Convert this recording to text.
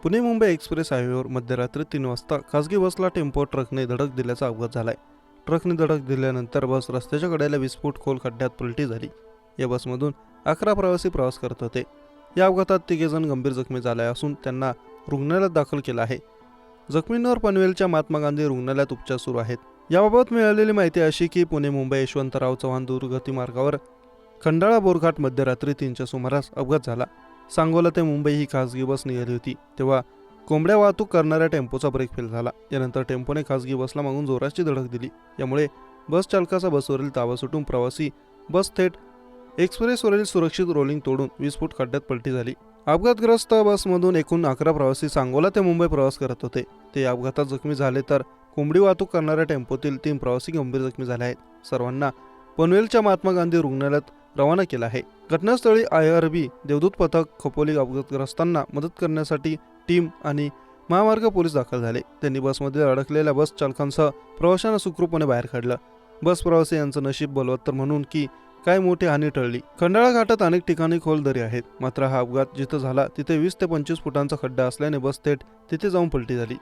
Pune Mumbai express हायवेवर मध्यरात्री 3 वाजता खासगी बसला टेम्पो ट्रकने धडक दिल्याचा अपघात झालाय. ट्रकने धडक दिल्यानंतर बस रस्त्याच्या कडेला 20 फूट खोल खड्ड्यात पलटी झाली. या बसमधून 11 प्रवासी प्रवास करत होते. या अपघातात 3 जण गंभीर जखमी झाले असून त्यांना रुग्णालयात दाखल केलं आहे. जखमींवर पनवेलच्या महात्मा गांधी रुग्णालयात उपचार सुरू आहेत. याबाबत मिळालेली माहिती अशी की पुणे मुंबई यशवंतराव चव्हाण दूरगती मार्गावर खंडाळा बोरघाट मध्यरात्री 3च्या सुमारास अपघात झाला. सांगोला ते मुंबई ही खासगी बस निघाली होती तेव्हा कोंबड्या वाहतूक करणाऱ्या टेम्पोचा ब्रेक फेल झाला. यानंतर टेम्पोने खासगी बसला मागून जोराची धडक दिली. यामुळे बस चालकाचा बसवरील ताबा सुटून प्रवासी बस थेट एक्सप्रेसवरील सुरक्षित रोलिंग तोडून 20 फूट खड्ड्यात पलटी झाली. अपघातग्रस्त बसमधून एकूण 11 प्रवासी सांगोला ते मुंबई प्रवास करत होते. ते अपघातात जखमी झाले तर कोंबडी वाहतूक करणाऱ्या टेम्पोतील 3 प्रवासी गंभीर जखमी झाले आहेत. सर्वांना पनवेलच्या महात्मा गांधी रुग्णालयात रवाना केलं आहे. घटनास्थळी IRB देवदूत पथक, खोपोली अपघातग्रस्तांना मदत करण्यासाठी टीम आणि महामार्ग पोलीस दाखल झाले. त्यांनी बसमध्ये अडकलेल्या बस चालकांसह प्रवाशांना सुखरूपपणे बाहेर काढलं. बस प्रवासी यांचं नशीब बलवत्तर म्हणून की काय मोठी हानी टळली. खंडाळा घाटात अनेक ठिकाणी खोल दरी आहेत. मात्र हा अपघात जिथं झाला तिथे 20 ते 25 फुटांचा खड्डा असल्याने बस थेट तिथे जाऊन पलटी झाली.